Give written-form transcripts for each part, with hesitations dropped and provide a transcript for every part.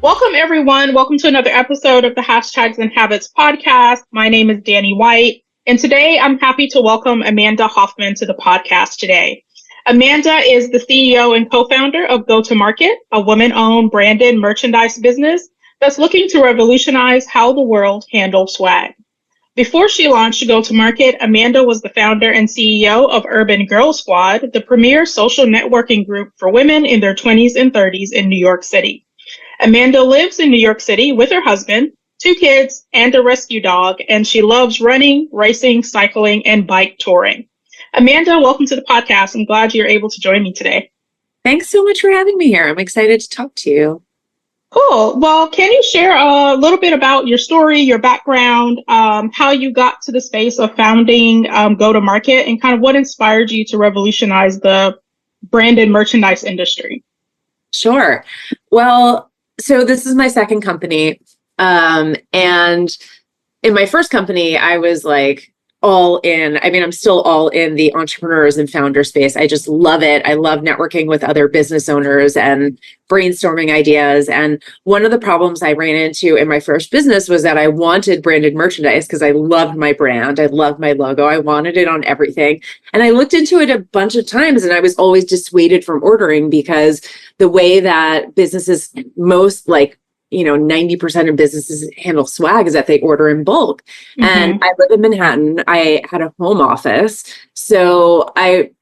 Welcome, everyone. Welcome to another episode of the Hashtags and Habits podcast. My name is Danny White, and today I'm happy to welcome Amanda Hofman to the podcast today. Amanda is the CEO and co-founder of Go-to-Market, a women-owned branded merchandise business that's looking to revolutionize how the world handles swag. Before she launched Go-to-Market, Amanda was the founder and CEO of Urban Girl Squad, the premier social networking group for women in their 20s and 30s in New York City. Amanda lives in New York City with her husband, 2 kids, and a rescue dog, and she loves running, racing, cycling, and bike touring. Amanda, welcome to the podcast. I'm glad you're able to join me today. Thanks so much for having me here. I'm excited to talk to you. Cool. Well, can you share a little bit about your story, your background, how you got to the space of founding Go-to-Market, and kind of what inspired you to revolutionize the branded merchandise industry? Sure. Well, so this is my second company. And in my first company, I was like all in. I mean, I'm still all in the entrepreneurs and founder space. I just love it. I love networking with other business owners and brainstorming ideas. And one of the problems I ran into in my first business was that I wanted branded merchandise because I loved my brand. I loved my logo. I wanted it on everything. And I looked into it a bunch of times and I was always dissuaded from ordering because the way that businesses 90% of businesses handle swag is that they order in bulk. Mm-hmm. And I live in Manhattan. I had a home office. So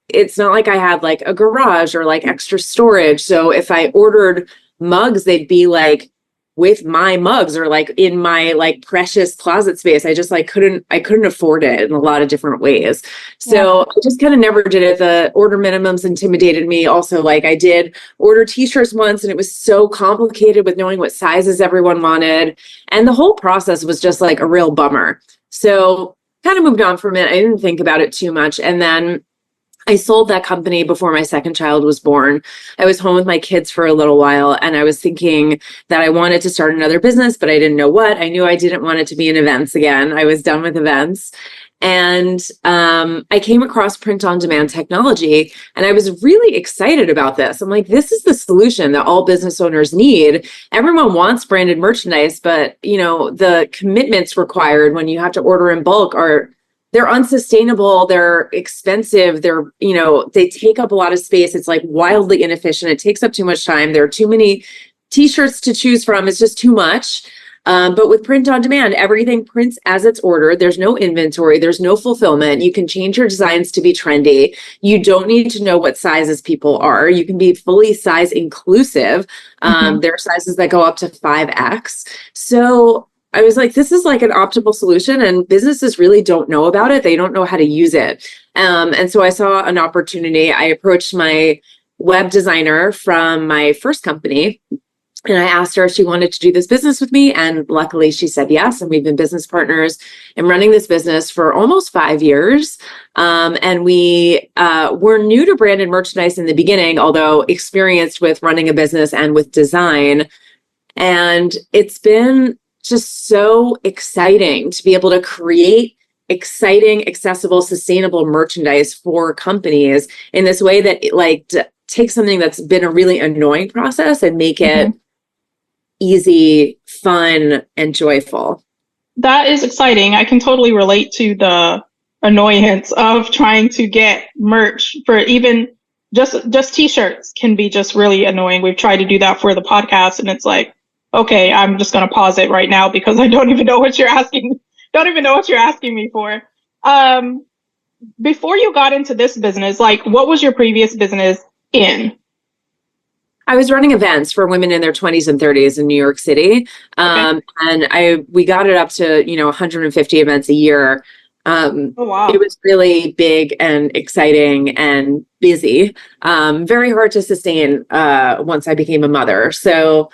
it's not like I had like a garage or like extra storage. So if I ordered mugs, they'd be like with my mugs or like in my like precious closet space. I just like couldn't afford it in a lot of different ways. So I just kind of never did it. The order minimums intimidated me. Also, like I did order t-shirts once and it was so complicated with knowing what sizes everyone wanted. And the whole process was just like a real bummer. So kind of moved on from it. I didn't think about it too much. And then I sold that company before my second child was born. I was home with my kids for a little while and I was thinking that I wanted to start another business, but I didn't know what. I knew I didn't want it to be in events again. I was done with events. And I came across print-on-demand technology and I was really excited about this. I'm like, this is the solution that all business owners need. Everyone wants branded merchandise, but the commitments required when you have to order in bulk they're unsustainable, they're expensive, they take up a lot of space. It's like wildly inefficient. It takes up too much time. There are too many t-shirts to choose from. It's just too much. But with print on demand, everything prints as it's ordered. There's no inventory. There's no fulfillment. You can change your designs to be trendy. You don't need to know what sizes people are. You can be fully size inclusive. There are sizes that go up to 5X. So I was like, this is like an optimal solution and businesses really don't know about it. They don't know how to use it. And so I saw an opportunity. I approached my web designer from my first company and I asked her if she wanted to do this business with me. And luckily she said yes. And we've been business partners and running this business for almost 5 years. And we were new to branded merchandise in the beginning, although experienced with running a business and with design. And it's been just so exciting to be able to create exciting, accessible, sustainable merchandise for companies in this way that it takes something that's been a really annoying process and make it easy, fun, and joyful. That is exciting. I can totally relate to the annoyance of trying to get merch for even just t-shirts can be just really annoying. We've tried to do that for the podcast and it's like, okay, I'm just going to pause it right now because I don't even know what you're asking. Don't even know what you're asking me for. Before you got into this business, like what was your previous business in? I was running events for women in their 20s and 30s in New York City. And we got it up to, 150 events a year. Oh, wow. It was really big and exciting and busy. Very hard to sustain once I became a mother. So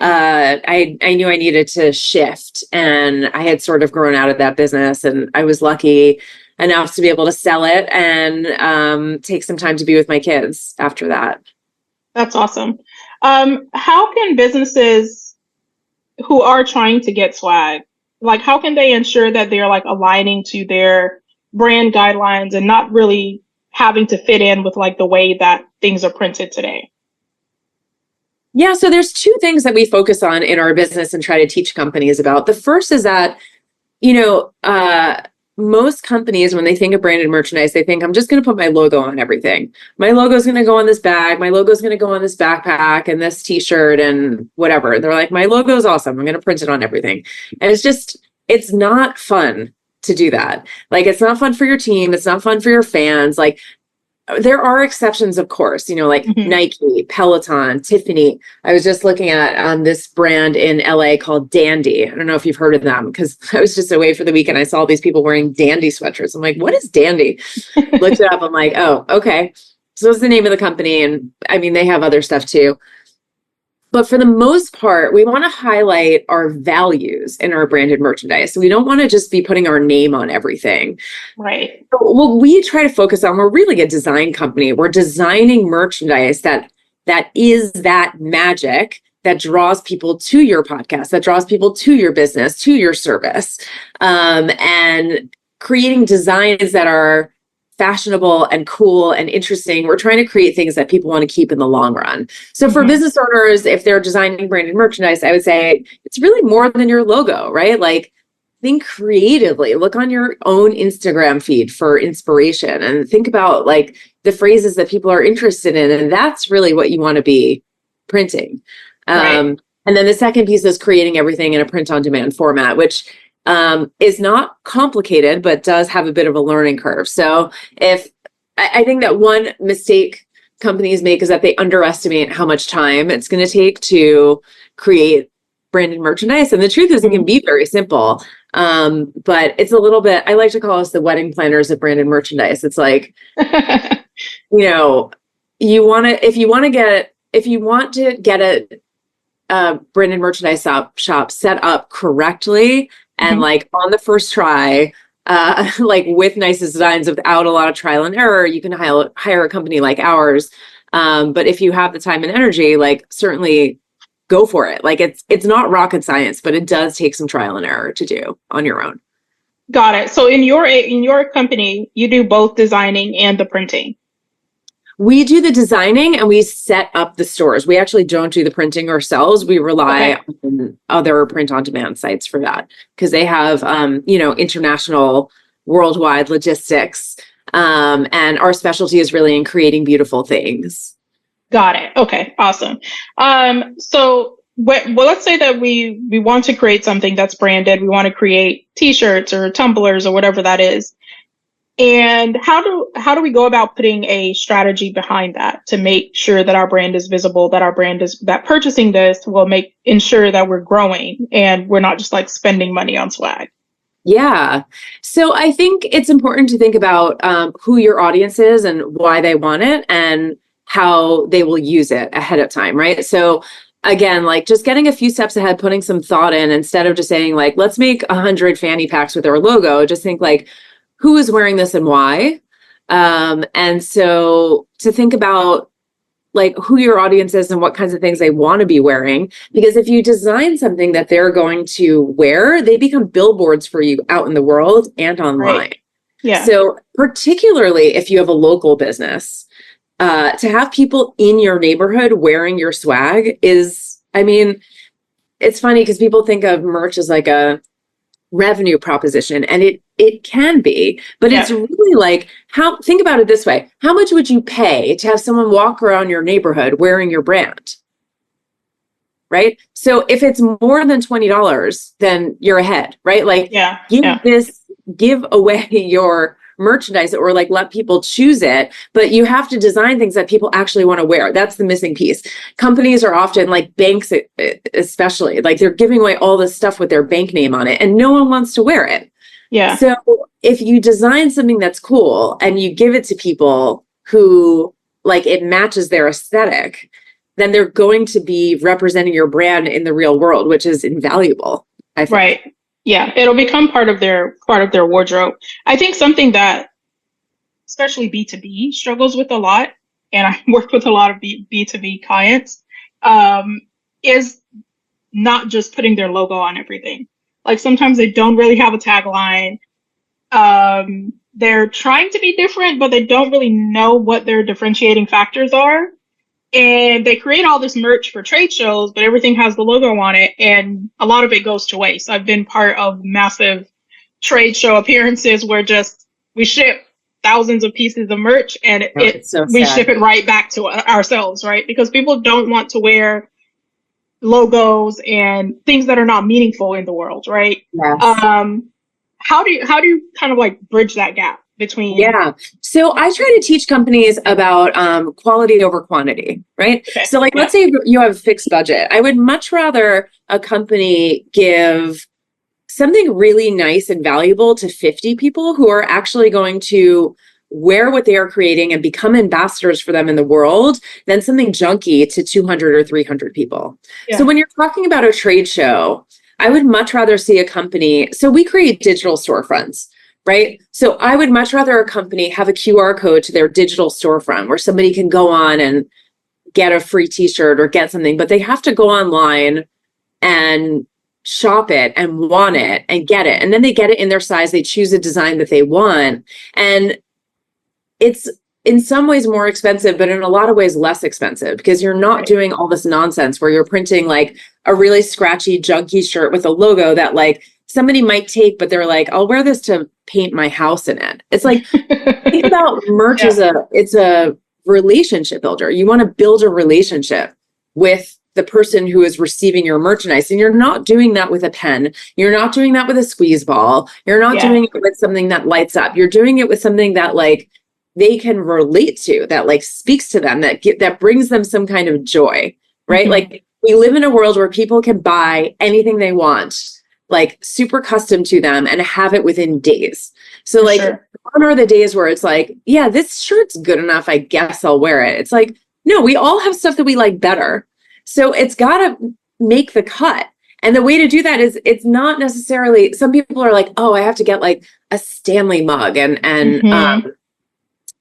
I knew I needed to shift and I had sort of grown out of that business and I was lucky enough to be able to sell it and take some time to be with my kids after that. That's awesome. How can businesses who are trying to get swag, how can they ensure that they're aligning to their brand guidelines and not really having to fit in with the way that things are printed today? Yeah, so there's two things that we focus on in our business and try to teach companies about. The first is that, you know, most companies, when they think of branded merchandise, they think I'm just going to put my logo on everything. My logo is going to go on this bag. My logo is going to go on this backpack and this t-shirt and whatever. They're like, my logo is awesome. I'm going to print it on everything. And it's not fun to do that. Like, it's not fun for your team. It's not fun for your fans. Like, there are exceptions, of course, you know, like Nike, Peloton, Tiffany. I was just looking at this brand in LA called Dandy. I don't know if you've heard of them, because I was just away for the weekend. I saw all these people wearing Dandy sweatshirts. I'm like, what is Dandy? Looked it up. I'm like, oh, okay. So it's the name of the company. And I mean, they have other stuff too. But for the most part, we want to highlight our values in our branded merchandise. So we don't want to just be putting our name on everything. Right. So what we try to focus on, we're really a design company. We're designing merchandise that is that magic that draws people to your podcast, that draws people to your business, to your service, and creating designs that are fashionable and cool and interesting. We're trying to create things that people want to keep in the long run. So for business owners, if they're designing branded merchandise, I would say it's really more than your logo, right? Like, think creatively, look on your own Instagram feed for inspiration and think about like the phrases that people are interested in. And that's really what you want to be printing. Right. And then the second piece is creating everything in a print on demand format, which is not complicated, but does have a bit of a learning curve. So I think that one mistake companies make is that they underestimate how much time it's going to take to create branded merchandise. And the truth is it can be very simple. But it's a little bit, I like to call us the wedding planners of branded merchandise. It's like, you know, if you want to get a branded merchandise shop set up correctly, and like on the first try, like with nice designs without a lot of trial and error, you can hire a company like ours. But if you have the time and energy, like certainly go for it. Like it's not rocket science, but it does take some trial and error to do on your own. Got it. So in your company, you do both designing and the printing. We do the designing and we set up the stores. We actually don't do the printing ourselves. We rely on other print on demand sites for that because they have, international, worldwide logistics. And our specialty is really in creating beautiful things. Got it. Okay, awesome. So let's say that we want to create something that's branded. We want to create T-shirts or tumblers or whatever that is. And how do we go about putting a strategy behind that to make sure that our brand is visible, that purchasing this will ensure that we're growing and we're not just like spending money on swag? Yeah. So I think it's important to think about who your audience is and why they want it and how they will use it ahead of time, right? So again, like just getting a few steps ahead, putting some thought in instead of just saying like, let's make 100 fanny packs with our logo. Just think like, who is wearing this and why? And so to think about like who your audience is and what kinds of things they want to be wearing, because if you design something that they're going to wear, they become billboards for you out in the world and online. Right. Yeah. So particularly if you have a local business, to have people in your neighborhood wearing your swag is, I mean, it's funny because people think of merch as like a revenue proposition, and it can be, but it's really like think about it this way. How much would you pay to have someone walk around your neighborhood wearing your brand? Right? So if it's more than $20, then you're ahead, right? Like give away your merchandise or like let people choose it, but you have to design things that people actually want to wear. That's the missing piece. Companies are often like banks, especially like they're giving away all this stuff with their bank name on it and no one wants to wear it. Yeah. So if you design something that's cool and you give it to people who like it matches their aesthetic, then they're going to be representing your brand in the real world, which is invaluable, I think. Right. Yeah, it'll become part of their wardrobe. I think something that especially B2B struggles with a lot, and I work with a lot of B2B clients, is not just putting their logo on everything. Like sometimes they don't really have a tagline. They're trying to be different, but they don't really know what their differentiating factors are. And they create all this merch for trade shows, but everything has the logo on it, and a lot of it goes to waste. I've been part of massive trade show appearances where just we ship thousands of pieces of merch, and It's so we sad. ship it right back to ourselves, right? Because people don't want to wear logos and things that are not meaningful in the world, right? Yes. How do you kind of like bridge that gap between? Yeah. So I try to teach companies about quality over quantity, right? Okay. So like, let's say you have a fixed budget. I would much rather a company give something really nice and valuable to 50 people who are actually going to wear what they are creating and become ambassadors for them in the world than something junky to 200 or 300 people. Yeah. So when you're talking about a trade show, I would much rather see a company. So we create digital storefronts, right? So I would much rather a company have a QR code to their digital storefront where somebody can go on and get a free t-shirt or get something, but they have to go online and shop it and want it and get it. And then they get it in their size. They choose a design that they want. And it's in some ways more expensive, but in a lot of ways less expensive because you're not doing all this nonsense where you're printing like a really scratchy, junky shirt with a logo that like somebody might take, but they're like, I'll wear this to paint my house in it. It's like, think about merch as it's a relationship builder. You want to build a relationship with the person who is receiving your merchandise. And you're not doing that with a pen. You're not doing that with a squeeze ball. You're not doing it with something that lights up. You're doing it with something that like they can relate to, that like speaks to them, that brings them some kind of joy, right? Mm-hmm. Like we live in a world where people can buy anything they want, like super custom to them and have it within days. So like, gone are the days where it's like, yeah, this shirt's good enough. I guess I'll wear it. It's like, no, we all have stuff that we like better. So it's got to make the cut. And the way to do that is it's not necessarily, some people are like, oh, I have to get like a Stanley mug and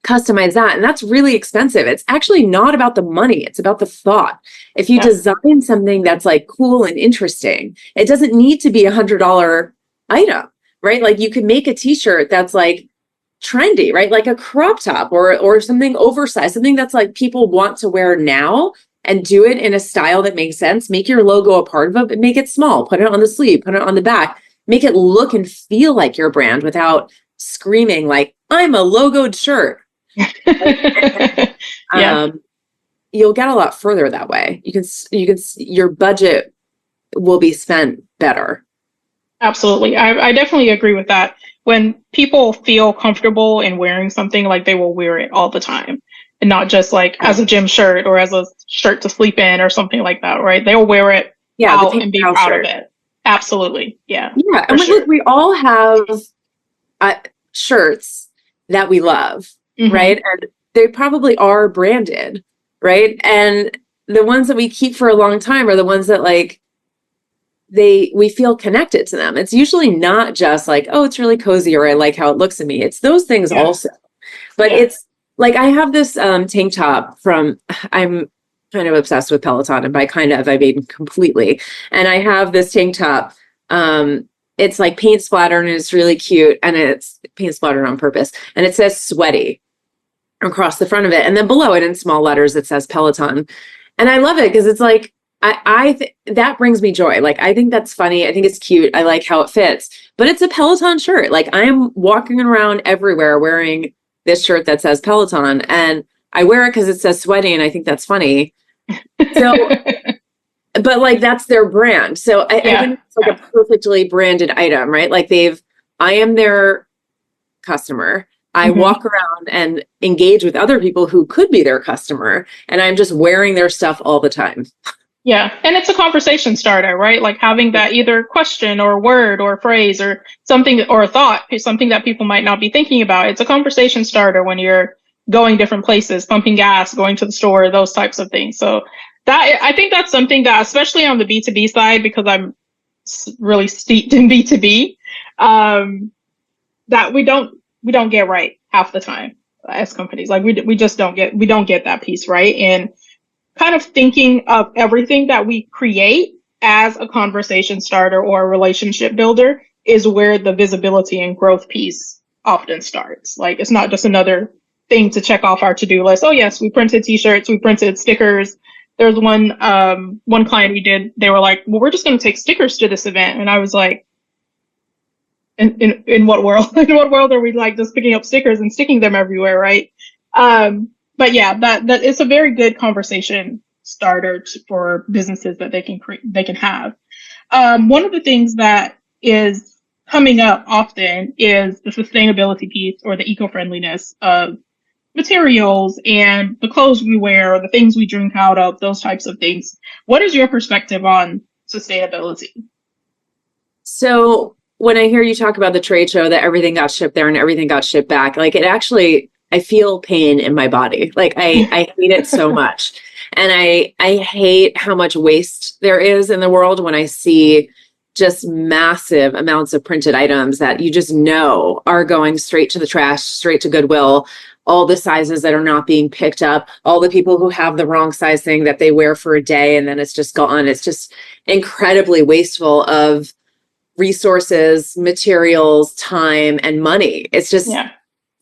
customize that. And that's really expensive. It's actually not about the money. It's about the thought. If you design something that's like cool and interesting, it doesn't need to be $100 item, right? Like you could make a t-shirt that's like trendy, right? Like a crop top or something oversized, something that's like people want to wear now, and do it in a style that makes sense. Make your logo a part of it, but make it small. Put it on the sleeve, put it on the back, make it look and feel like your brand without screaming like, I'm a logoed shirt. You'll get a lot further that way. You can, your budget will be spent better. Absolutely. I definitely agree with that. When people feel comfortable in wearing something, like they will wear it all the time. And not just like as a gym shirt or as a shirt to sleep in or something like that, right? They'll wear it out and be proud of it. Absolutely. Yeah. Yeah. And look, we all have shirts that we love, right? And they probably are branded, right? And the ones that we keep for a long time are the ones that like, we feel connected to them. It's usually not just like, oh, it's really cozy or I like how it looks to me. It's those things also. But it's, like I have this tank top I'm kind of obsessed with Peloton, and by kind of, I mean completely. And I have this tank top. It's like paint splattered and it's really cute. And it's paint splattered on purpose. And it says sweaty across the front of it. And then below it in small letters, it says Peloton. And I love it because it's like, that brings me joy. Like, I think that's funny. I think it's cute. I like how it fits, but it's a Peloton shirt. Like I am walking around everywhere wearing this shirt that says Peloton, and I wear it because it says sweaty, and I think that's funny. So, but like that's their brand. So I think it's like a perfectly branded item, right? Like I am their customer. I walk around and engage with other people who could be their customer, and I'm just wearing their stuff all the time. Yeah. And it's a conversation starter, right? Like having that either question or word or phrase or something or a thought is something that people might not be thinking about. It's a conversation starter when you're going different places, pumping gas, going to the store, those types of things. So I think that's something that, especially on the B2B side, because I'm really steeped in B2B, that we don't get right half the time as companies. Like we just don't get that piece right. And kind of thinking of everything that we create as a conversation starter or a relationship builder is where the visibility and growth piece often starts. Like it's not just another thing to check off our to-do list. Oh yes, we printed t-shirts, we printed stickers. There was one client we did, they were like, well, we're just going to take stickers to this event. And I was like, in what world? In what world are we like just picking up stickers and sticking them everywhere, right? But yeah, that it's a very good conversation starter for businesses that they can have. One of the things that is coming up often is the sustainability piece or the eco-friendliness of materials and the clothes we wear or the things we drink out of, those types of things. What is your perspective on sustainability? So when I hear you talk about the trade show that everything got shipped there and everything got shipped back, like it actually, I feel pain in my body. Like I hate it so much. And I hate how much waste there is in the world when I see just massive amounts of printed items that you just know are going straight to the trash, straight to Goodwill, all the sizes that are not being picked up, all the people who have the wrong size thing that they wear for a day and then it's just gone. It's just incredibly wasteful of resources, materials, time, and money. It's just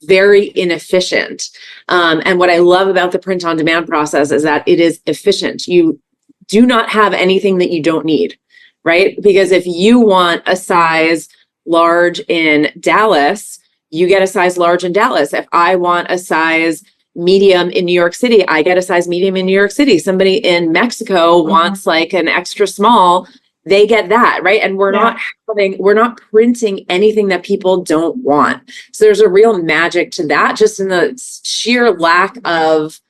very inefficient. And what I love about the print on demand process is that it is efficient. You do not have anything that you don't need, right? Because if you want a size large in Dallas, you get a size large in Dallas. If I want a size medium in New York City, I get a size medium in New York City. Somebody in Mexico wants like an extra small, they get that, right? And we're not printing anything that people don't want. So there's a real magic to that, just in the sheer lack of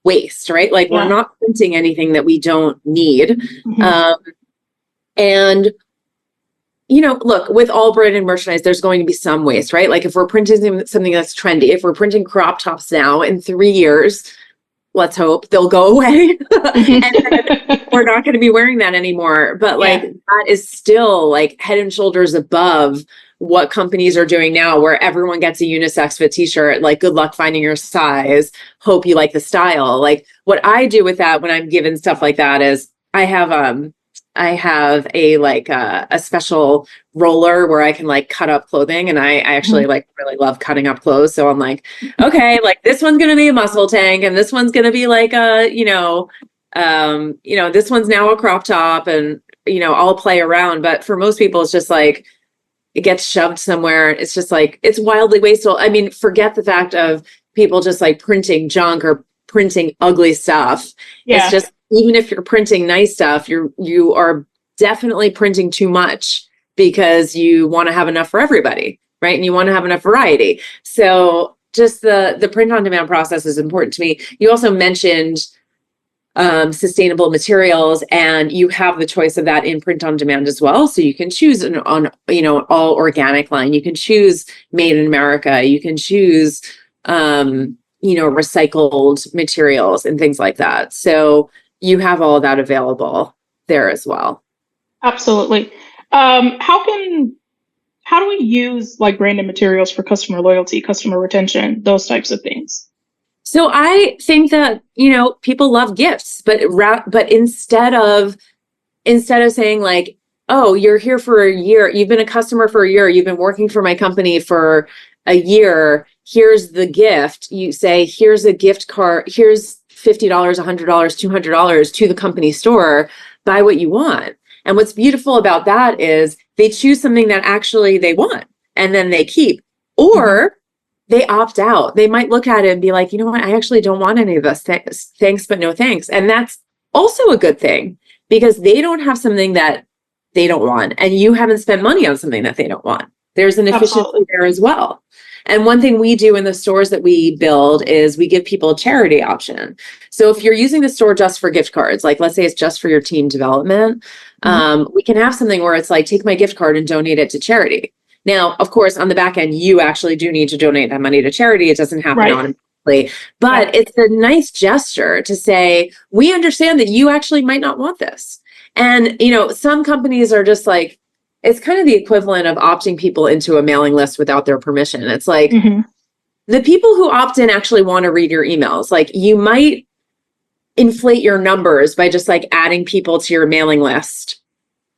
waste, right? Like we're not printing anything that we don't need. And you know, look, with all branded merchandise, there's going to be some waste, right? Like if we're printing something that's trendy, if we're printing crop tops now, in 3 years, let's hope they'll go away. And we're not going to be wearing that anymore. But like that is still like head and shoulders above what companies are doing now, where everyone gets a unisex fit t-shirt, like good luck finding your size, hope you like the style. Like what I do with that when I'm given stuff like that is I have a like a special roller where I can like cut up clothing, and I actually like really love cutting up clothes. So I'm like, okay, like this one's gonna be a muscle tank, and this one's gonna be like a this one's now a crop top, and I'll play around. But for most people, it's just like it gets shoved somewhere. It's just like it's wildly wasteful. I mean, forget the fact of people just like printing junk or printing ugly stuff. It's just, even if you're printing nice stuff, you are definitely printing too much because you want to have enough for everybody, right? And you want to have enough variety. So just the print on demand process is important to me. You also mentioned sustainable materials, and you have the choice of that in print on demand as well. So you can choose an all organic line. You can choose made in America. You can choose recycled materials and things like that. So you have all of that available there as well. Absolutely. How do we use like branded materials for customer loyalty, customer retention, those types of things? So I think that, people love gifts, but instead of saying like, oh, you're here for a year, you've been a customer for a year, you've been working for my company for a year, here's the gift. You say, here's a gift card, here's $50, $100, $200 to the company store, buy what you want. And what's beautiful about that is they choose something that actually they want, and then they keep, or they opt out. They might look at it and be like, you know what, I actually don't want any of this. Thanks, but no thanks. And that's also a good thing, because they don't have something that they don't want, and you haven't spent money on something that they don't want. There's an efficiency there as well. And one thing we do in the stores that we build is we give people a charity option. So if you're using the store just for gift cards, like let's say it's just for your team development, we can have something where it's like, take my gift card and donate it to charity. Now, of course, on the back end, you actually do need to donate that money to charity. It doesn't happen automatically, but it's a nice gesture to say, we understand that you actually might not want this. And, some companies are just like, it's kind of the equivalent of opting people into a mailing list without their permission. It's like the people who opt in actually want to read your emails. Like you might inflate your numbers by just like adding people to your mailing list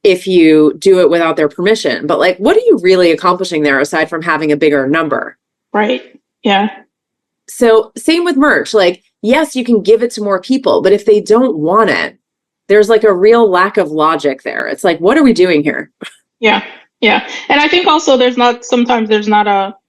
if you do it without their permission. But like, what are you really accomplishing there aside from having a bigger number? Right. Yeah. So same with merch. Like, yes, you can give it to more people, but if they don't want it, there's like a real lack of logic there. It's like, what are we doing here? Yeah. Yeah. And I think also sometimes there's not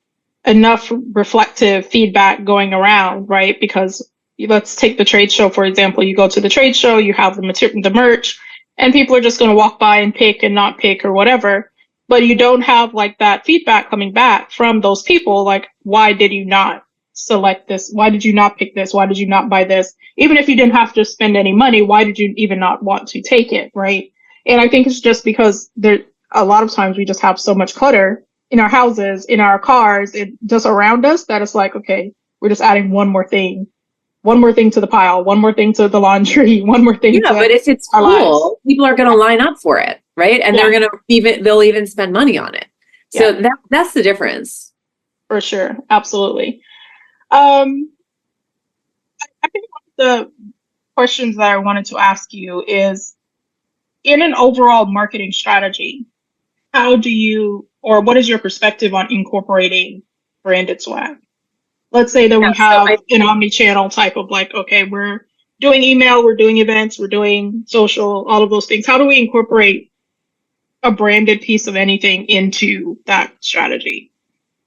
enough reflective feedback going around, right? Because let's take the trade show, for example. You go to the trade show, you have the merch, and people are just going to walk by and pick and not pick or whatever. But you don't have like that feedback coming back from those people. Like, why did you not select this? Why did you not pick this? Why did you not buy this? Even if you didn't have to spend any money, why did you even not want to take it? Right. And I think it's just because a lot of times we just have so much clutter in our houses, in our cars, just around us, that it's like, okay, we're just adding one more thing to the pile, one more thing to the laundry, one more thing. Yeah, but if it's cool, lives. People are going to line up for it, right? And they'll even spend money on it. So that's the difference. For sure, absolutely. I think one of the questions that I wanted to ask you is, in an overall marketing strategy, what is your perspective on incorporating branded swag? Let's say that we have an omni-channel type of like, okay, we're doing email, we're doing events, we're doing social, all of those things. How do we incorporate a branded piece of anything into that strategy?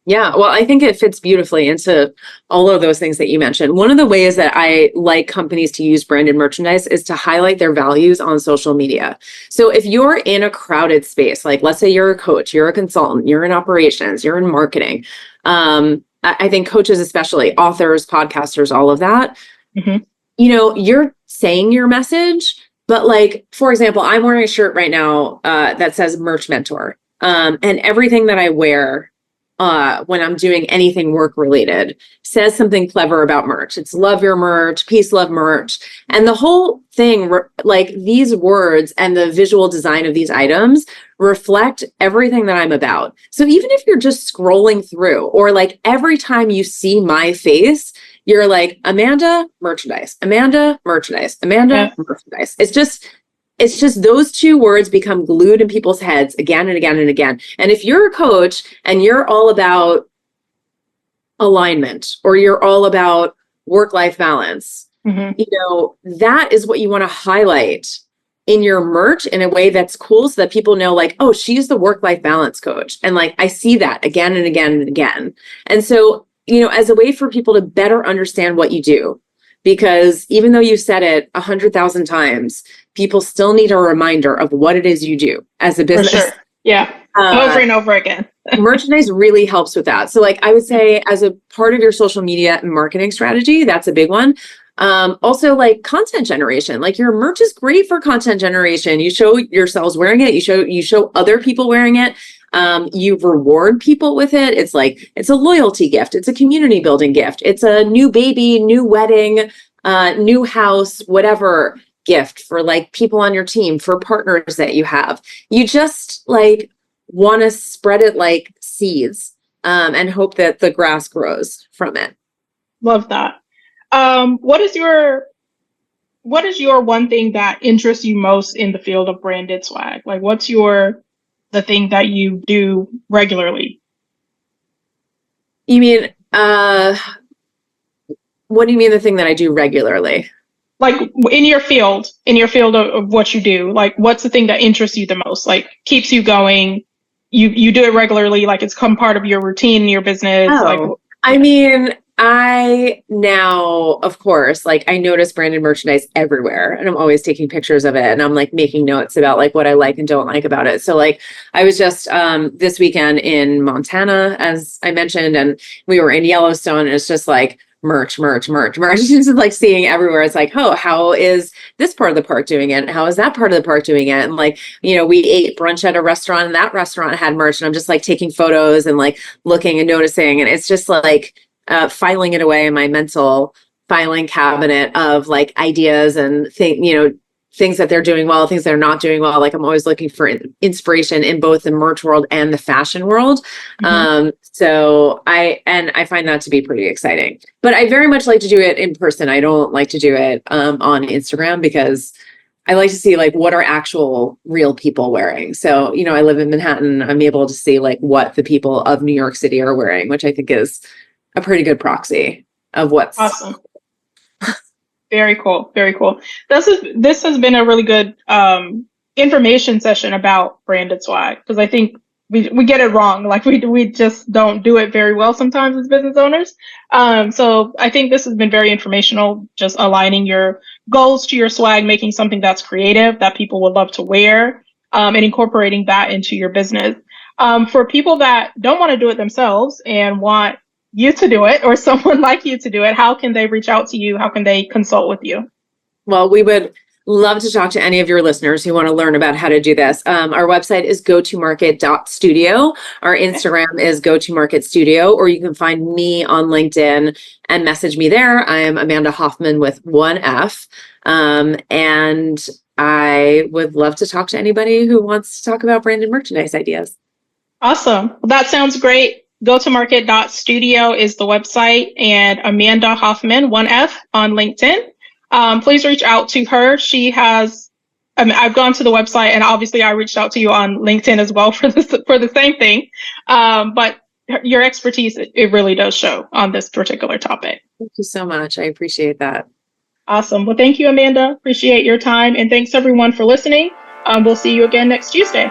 Yeah, well, I think it fits beautifully into all of those things that you mentioned. One of the ways that I like companies to use branded merchandise is to highlight their values on social media. So if you're in a crowded space, like let's say you're a coach, you're a consultant, you're in operations, you're in marketing, I think coaches, especially authors, podcasters, all of that, you're saying your message, but like, for example, I'm wearing a shirt right now that says Merch Mentor, and everything that I wear when I'm doing anything work related says something clever about merch. It's love your merch, peace, love merch. And the whole thing, like these words and the visual design of these items reflect everything that I'm about. So even if you're just scrolling through, or like every time you see my face, you're like, Amanda, merchandise, Amanda, merchandise, Amanda, merchandise. It's just those two words become glued in people's heads again and again and again. And if you're a coach and you're all about alignment, or you're all about work-life balance, that is what you want to highlight in your merch in a way that's cool, so that people know like, oh, she's the work-life balance coach. And like, I see that again and again and again. And so, as a way for people to better understand what you do, because even though you said it 100,000 times, people still need a reminder of what it is you do as a business. For sure. Yeah. Over and over again. Merchandise really helps with that. So like I would say, as a part of your social media and marketing strategy, that's a big one. Also like content generation, like your merch is great for content generation. You show yourselves wearing it. You show other people wearing it. You reward people with it. It's like, it's a loyalty gift. It's a community building gift. It's a new baby, new wedding, new house, whatever gift for like people on your team, for partners that you have. You just like want to spread it like seeds, and hope that the grass grows from it. Love that. What is your one thing that interests you most in the field of branded swag? Like, what's the thing that you do regularly? You mean, what do you mean the thing that I do regularly? Like in your field of what you do, like what's the thing that interests you the most? Like keeps you going, you do it regularly, like it's come part of your routine in your business. I mean, I now, of course, like I notice branded merchandise everywhere, and I'm always taking pictures of it, and I'm like making notes about like what I like and don't like about it. So like I was just this weekend in Montana, as I mentioned, and we were in Yellowstone, and it's just like merch. It's just like seeing everywhere. It's like, oh, how is this part of the park doing it? How is that part of the park doing it? And like, we ate brunch at a restaurant, and that restaurant had merch, and I'm just like taking photos and like looking and noticing. And it's just like filing it away in my mental filing cabinet of like ideas and things that they're doing well, things they're not doing well. Like I'm always looking for inspiration in both the merch world and the fashion world. So I find that to be pretty exciting, but I very much like to do it in person. I don't like to do it on Instagram, because I like to see like what are actual real people wearing. So, I live in Manhattan. I'm able to see like what the people of New York City are wearing, which I think is a pretty good proxy. of what's awesome. Very cool. Very cool. This has been a really good information session about branded swag, because I think we get it wrong. Like we just don't do it very well sometimes as business owners. So I think this has been very informational, just aligning your goals to your swag, making something that's creative that people would love to wear, and incorporating that into your business. For people that don't want to do it themselves and want you to do it, or someone like you to do it, how can they reach out to you? How can they consult with you? Well, we would love to talk to any of your listeners who want to learn about how to do this. Our website is go-to-market.studio. Our Instagram is go-to-market-studio, or you can find me on LinkedIn and message me there. I am Amanda Hofman with 1F. And I would love to talk to anybody who wants to talk about branded merchandise ideas. Awesome. Well, that sounds great. Go-to-market.studio is the website, and Amanda Hofman, 1F, on LinkedIn. Please reach out to her. She has, I've gone to the website, and obviously I reached out to you on LinkedIn as well for the same thing. But your expertise, it really does show on this particular topic. Thank you so much. I appreciate that. Awesome. Well, thank you, Amanda. Appreciate your time. And thanks everyone for listening. We'll see you again next Tuesday.